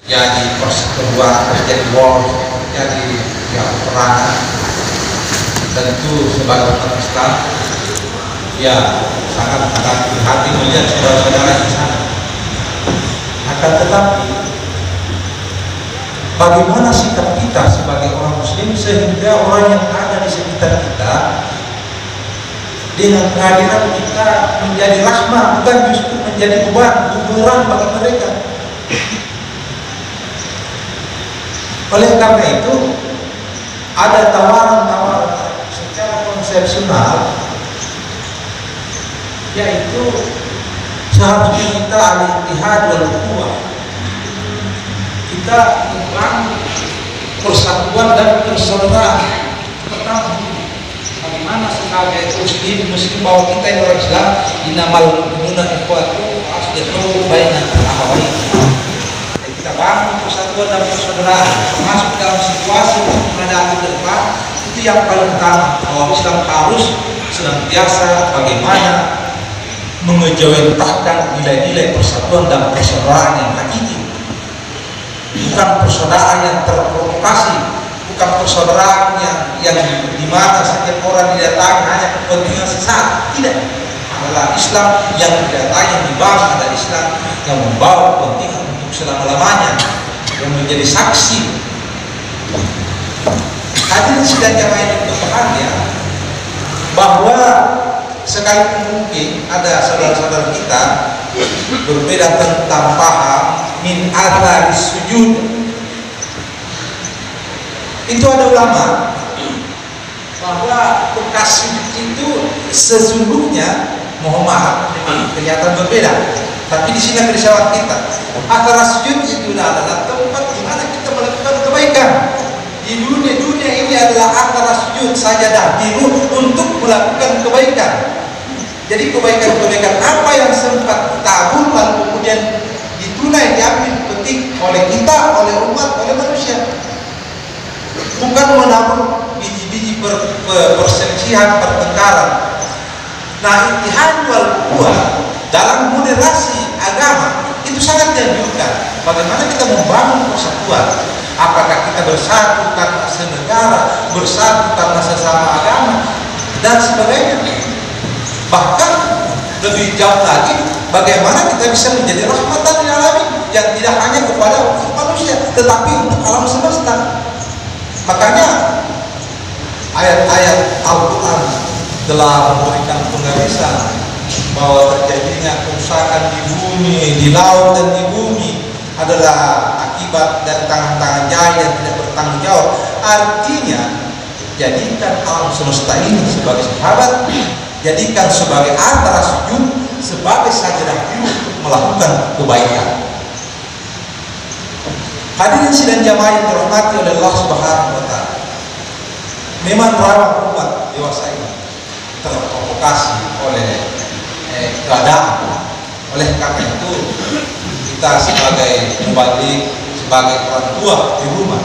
jadi perseteruan, terjadi war, terjadi peperangan. Tentu sebagai umat Islam ya sangat hati melihat saudara-saudara di sana. Akan tetapi bagaimana sikap kita sebagai orang Muslim sehingga orang yang ada di sekitar kita dengan kehadiran kita menjadi rahmah, bukan justru menjadi beban bagi mereka. Oleh karena itu ada tawaran-tawaran secara konsepsional, yaitu seharusnya kita al-ittihad wal ukhuwah, kita membangun persatuan dan persaudaraan. Pertama, bagaimana sebagai muslim bahwa kita yang orang Islam innamal mu'minuna ikhwatun aslihu baina akhawayni. Kita bangun persatuan dan persaudaraan masuk dalam situasi keadaan ke depan. Itu yang paling utama, bahwa Islam harus senantiasa bagaimana mengejawantahkan nilai-nilai persatuan dan persaudaraan yang hakiki, bukan persaudaraan yang terprovokasi, bukan persaudaraan yang dimana setiap orang didatangi hanya kepentingan sesaat. Tidak, adalah Islam yang didatangi, yang dibangun adalah Islam yang membawa kepentingan untuk selama-lamanya, yang menjadi saksi. Hadirin sidang jamaah yang berbahagia, bahwa sekalipun mungkin ada saudara-saudara kita berbeda tentang paham min atharis sujud, itu ada ulama bahwa bekas sujud itu sesungguhnya, mohon maaf kelihatan berbeda, tapi di sini bersyarat kita antara sujud itu adalah tempat di mana kita melakukan kebaikan. Di dunia ini adalah antara sujud sajadah diri untuk melakukan kebaikan. Jadi kebaikan-kebaikan apa yang sempat tabur lalu kemudian ditunai, diambil petik oleh kita, oleh umat, oleh manusia, bukan menabur biji-biji perselisihan, pertengkaran. Nah, ittihad wal ukhuwah dalam moderasi agama itu sangat dianjurkan. Bagaimana kita membangun persatuan? Apakah kita bersatu karena senegara, bersatu karena sesama agama, dan sebagainya. Bahkan lebih jauh lagi, bagaimana kita bisa menjadi rahmatan lil alamin, yang tidak hanya kepada manusia, tetapi untuk alam semesta. Makanya ayat-ayat Al-Quran telah memberikan penggariskan bahwa terjadinya kerusakan di bumi, di laut dan di bumi adalah akibat dari tangan-tangan jahil yang tidak bertanggung jawab. Artinya, jadikan alam semesta ini sebagai sahabat, jadikan sebagai antara sujud, sebagai sajadah diri untuk melakukan kebaikan. Hadirin sidang jamaah yang dirahmati oleh Allah Subhanahu wa Ta'ala, memang rawan umat dewasa ini terprovokasi oleh keadaan. Oleh karena itu, kita sebagai mubalik, sebagai orang tua di rumah,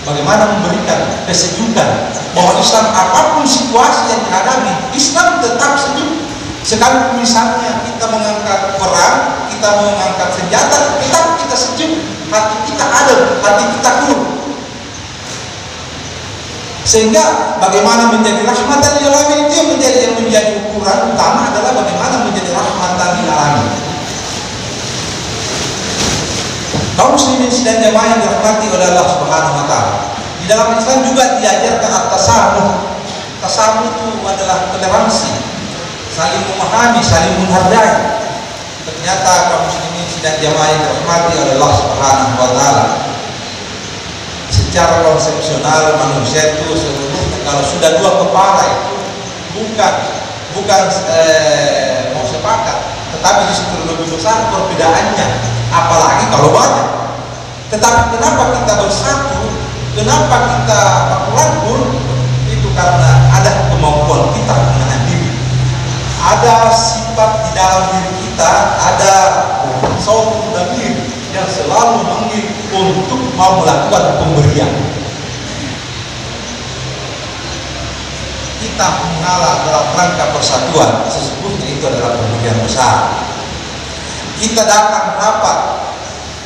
bagaimana memberikan kesejukan bahwa Islam apapun situasi yang dihadapi, Islam tetap sejuk. Sekalipun misalnya kita mengangkat perang, kita mengangkat senjata, tetap kita sejuk. Hati kita adem, hati kita cool. Sehingga bagaimana menjadi rahmatan lil alamin, itu yang menjadi ukuran utama adalah bagaimana menjadi rahmatan lil alamin. Kaum muslimin sidang jamaah yang dirahmati oleh Allah Subhanahu wa Ta'ala, di dalam Islam juga diajarkan at-tasamuh. Tasamuh itu adalah toleransi, saling memahami, saling menghargai. Ternyata kaum muslimin sidang jamaah yang dirahmati oleh Allah Subhanahu wa Ta'ala, secara konsepsional manusia itu seluruhnya kalau sudah dua kepala itu bukan mau sepakat, tetapi justru lebih besar perbedaannya, apalagi kalau banyak. Tetapi kenapa kita bersatu, kenapa kita merangkul, itu karena ada kemampuan kita menahan diri, ada sifat di dalam diri kita, ada sautul damir yang selalu memanggil untuk mau melakukan pemberian. Kita mengalah dalam rangka persatuan, sesungguhnya itu adalah pemberian besar. Kita datang rapat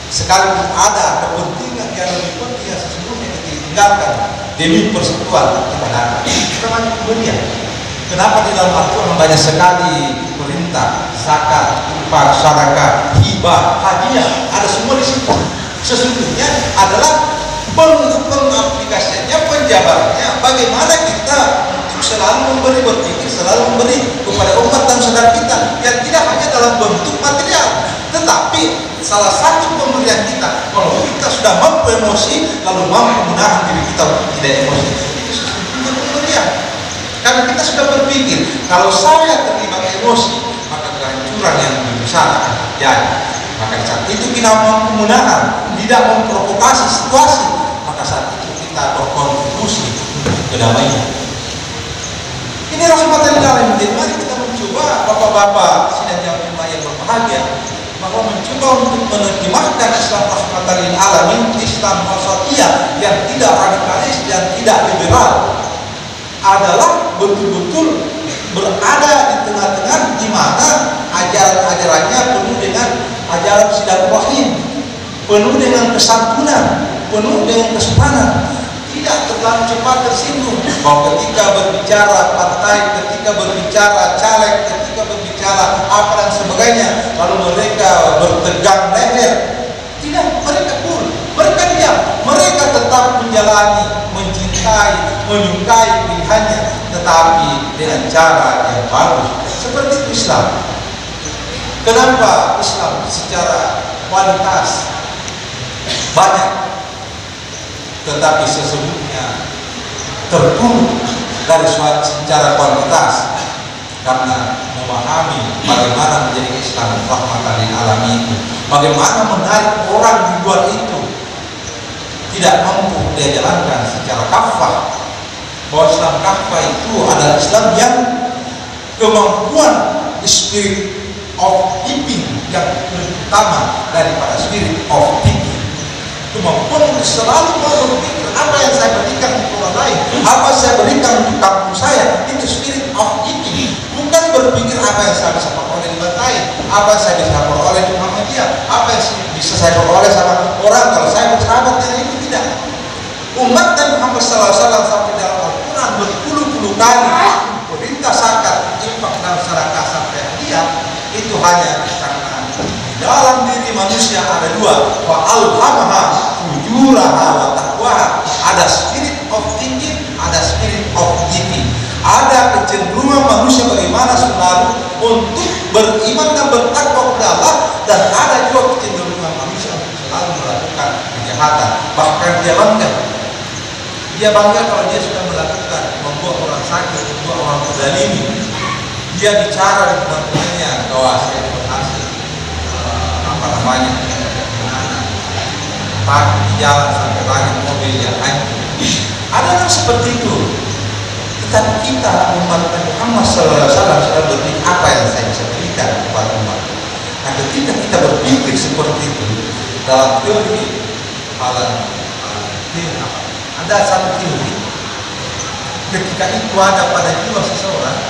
sekalipun ada kepentingan yang lebih penting yang sesungguhnya kita tinggalkan demi persekutuan kita lakukan. Namanya pemberian. Kenapa di dalam Al-Quran banyak sekali perintah, zakat, infak, sedekah, hibah, hadiah, ada semua di situ. Sesungguhnya adalah pengaplikasiannya, penjabarannya, bagaimana kita untuk selalu memberi, berpikir selalu memberi kepada umat dan saudara kita yang tidak hanya dalam bentuk material, tetapi salah satu pemberian kita kalau kita sudah mampu emosi lalu mampu menahan diri kita untuk tidak emosi, itu sesungguhnya pemberian. Karena kita sudah berpikir kalau saya terlibat emosi maka kehancuran yang lebih besar akan terjadi. Maka saat itu kita mampu menahan, tidak memprovokasi situasi, maka saat itu kita berkontribusi untuk kedamaian. Ini rahmatan lil alamin. Jadi mari kita mencoba, bapak-bapak sidang jamaah yang berbahagia, bahwa mencoba untuk menerjemahkan Islam rahmatan lil alamin, Islam wasatiyah yang tidak radikalis dan tidak liberal, adalah betul-betul berada di tengah-tengah di mana ajaran-ajarannya penuh dengan ajaran silaturahim, penuh dengan kesantunan, penuh dengan kesopanan, tidak terlalu cepat tersinggung. Bahwa ketika berbicara partai, ketika berbicara caleg, ketika berbicara apa dan sebagainya, lalu mereka bertegang leher. Tidak, mereka cool, mereka diam, mereka tetap menjalani, mencintai, menyukai pilihannya, tetapi dengan cara yang bagus. Seperti itu Islam. Kenapa Islam secara kualitas banyak, tetapi sesungguhnya terpuruk dari secara kuantitas? Karena memahami bagaimana menjadi Islam rahmatan lil alamin itu, bagaimana menarik orang di luar itu tidak mampu dia jalankan secara kafah. Bahwa Islam kafah itu adalah Islam yang kemampuan spirit of giving yang lebih utama daripada spirit of taking. Kemampuan untuk selalu mau berpikir apa yang saya berikan untuk orang lain, apa saya berikan untuk kampung saya, itu spirit of giving. Bukan berpikir apa yang saya bisa peroleh di bantai, apa yang saya bisa peroleh di Muhammadiyah, apa yang bisa saya peroleh sama orang kalau saya bersahabat dengan itu. Tidak. Umat Nabi Muhammad SAW sampai dalam Al-Quran berpuluh-puluh kali perintah zakat, infak dan sedekah sampai hadiah, itu hanya karena dalam diri manusia ada dua, wa alhamaha fujuraha wa taqwaha. Ada spirit of thinking, ada spirit of giving. Ada kecenderungan manusia bagaimana selalu untuk beriman dan bertakwa kepada Allah, dan ada juga kecenderungan manusia untuk selalu melakukan kejahatan. Bahkan dia bangga kalau dia sudah melakukan, membuat orang sakit, membuat orang terzalimi. Dia bicara di teman-temannya bahwa saya berhasil pagi di jalan sampai banyak mobil yang hancur. Ada orang seperti itu. Tetapi kita umat Muhammad SAW sudah berpikir apa yang saya bisa berikan kepada umat. Nah, ketika kita berpikir seperti itu dalam teori ada satu teori, ketika itu ada pada jiwa seseorang,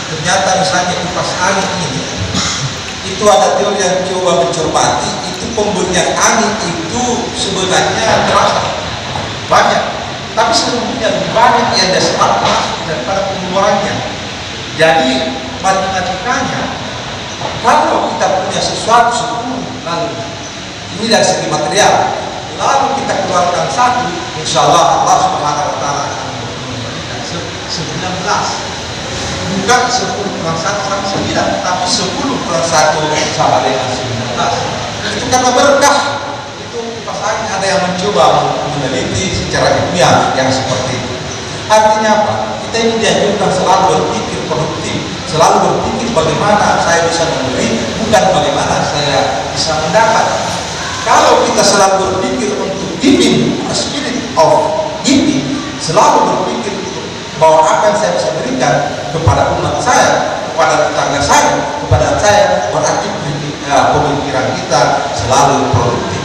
ternyata misalnya kipas angin ini, itu ada teori yang coba mencermati, itu pemberian angin itu sebenarnya terasa banyak, tapi sesungguhnya lebih banyak yang diserap masuk daripada pengeluarannya. Jadi matematikanya, kalau kita punya sesuatu 10, lalu ini dari segi material, lalu kita keluarkan 1, insya Allah Allah Subhanahu Wa Taala akan memberikan 19. Bukan 10 kurang 1 sama 9, tapi 10 kurang 1 sama dengan 19. Itu karena berkah. Itu kipas angin ada yang mencoba meneliti secara ilmiah yang seperti itu. Artinya apa? Kita ini dianjurkan selalu berpikir produktif, selalu berpikir bagaimana saya bisa memberi, bukan bagaimana saya bisa mendapat. Kalau kita selalu berpikir untuk giving, spirit of giving, selalu berpikir bahwa apa yang saya bisa berikan kepada umat saya, kepada tetangga saya, kepada saya, berarti pemikiran kita selalu produktif.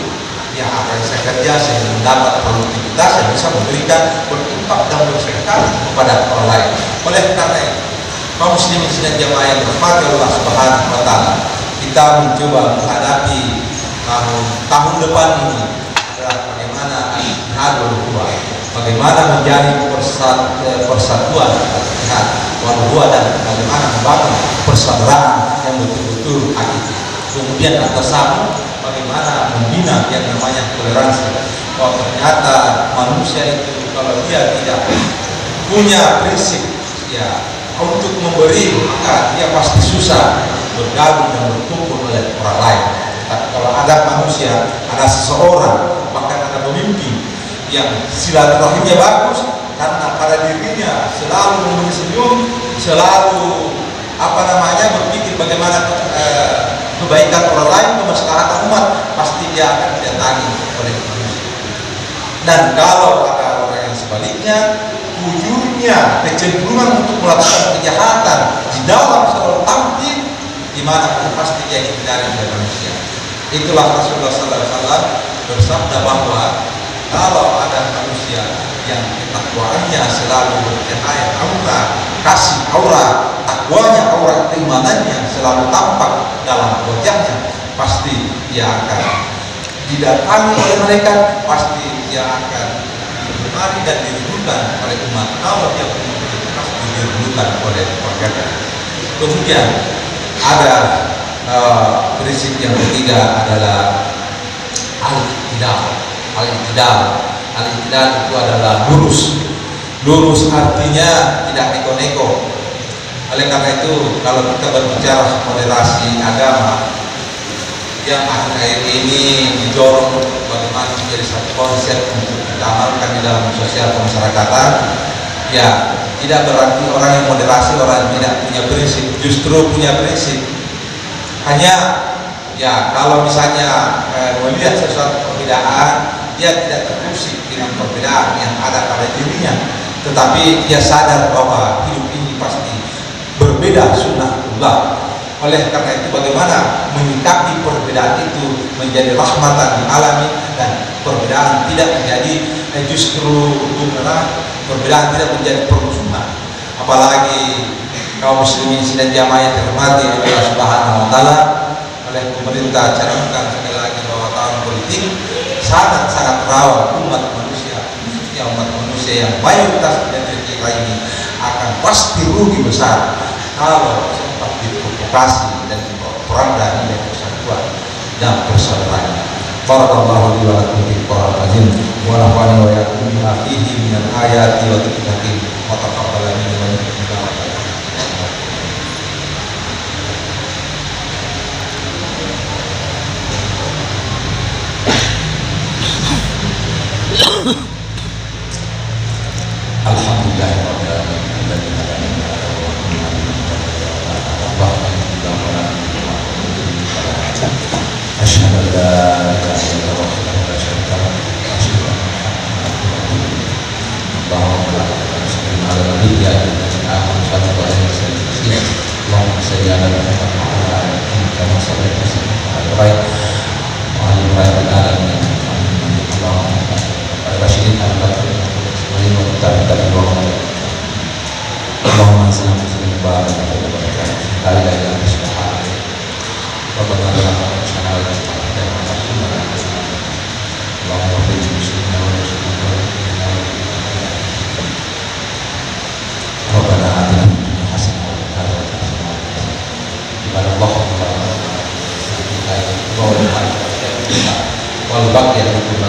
Ya, apa yang saya kerja, saya mendapat produktivitas, saya bisa memberikan, berinfak dan bersedekah kepada orang lain. Oleh karena itu, kaum muslimin dan jamaah yang dirahmati Allah Subhanahu Wa Taala, kita mencoba menghadapi tahun depan ini adalah bagaimana al-ittihad wal ukhuwah, bagaimana menjadi persatuan al-ittihad wal ukhuwah, dan bagaimana membangun persaudaraan yang betul-betul hakiki. Kemudian atasama bagaimana membina yang namanya toleransi. Bahwa ternyata manusia itu kalau dia tidak punya prinsip ya untuk memberi, maka dia pasti susah bergabung dan berkumpul oleh orang lain. Tapi kalau ada manusia, ada seseorang, bahkan ada pemimpin yang silaturahimnya bagus, karena pada dirinya selalu memberi senyum, selalu berpikir bagaimana kebaikan orang lain, kemaslahatan umat, pasti dia akan didatangi oleh manusia. Dan kalau ada orang yang sebaliknya, ujungnya kecenderungan untuk melakukan kejahatan di dalam selalu tampil, di mana pasti dia dihindari oleh manusia. Itulah Rasulullah SAW bersabda bahwa kalau ada manusia yang ketakwaannya selalu bercahaya aura, kasih aura, takwanya aura, keimanannya selalu tampak dalam wajahnya, pasti dia akan didatangi oleh mereka, pasti dia akan digemari dan dirindukan oleh umat. Kalau dia punya pasti dirindukan oleh warga. Kemudian ada prinsip yang ketiga adalah al-i'tidal. Al-i'tidal itu adalah lurus artinya tidak neko-neko. Oleh karena itu kalau kita berbicara moderasi agama yang akhir-akhir ini didorong bagaimana menjadi satu konsep untuk kita amalkan di dalam sosial kemasyarakatan, ya tidak berarti orang yang moderasi orang yang tidak punya prinsip, justru punya prinsip. Hanya ya kalau misalnya melihat sesuatu perbedaan, dia tidak terusik dengan perbedaan yang ada pada dirinya, tetapi dia sadar bahwa hidup ini pasti berbeda sunnatullah. Oleh karena itu bagaimana menyikapi perbedaan itu menjadi rahmatan lil alamin, dan perbedaan tidak menjadi justru bumerang, perbedaan tidak menjadi permusuhan. Apalagi kaum muslimin dan jamaah yang terhormati oleh Allah Subhanahu wa taala, oleh pemerintah canangkan sekali lagi bahwa tahun politik sangat rawan umat manusia, khususnya umat manusia yang mayoritas dan kita ini akan pasti rugi besar kalau sempat diprovokasi dan diperanda nilai persatuan dan persaudaraan. Barakallahu li wa lakum fil Qur'anil azim wa nafa'ani wa iyyakum bima fihi minal ayati wa dzikril hakim wa taqabbal minni wa minkum. Alhamdulillahirabbil alamin. Asyhadu an la ilaha illallah wa la syarika lahu wa asyhadu anna Muhammadan rasulullah. Ala nabiyina Muhammad sallallahu alaihi wasallam. Allahumma shalli ala Muhammad wa ala ali Muhammad kama shallaita ala Ibrahim wa ala ali Ibrahim alamin. Allahumma barik ala Muhammad wa ta'ala Allahumma salli ala Muhammad wa ala ali Muhammad. La ilaha illallah subhanahu wa ta'ala. Rabbana atina fid dunya hasanah wa fil akhirati hasanah wa qina adzabannar. Wal baqiyatu min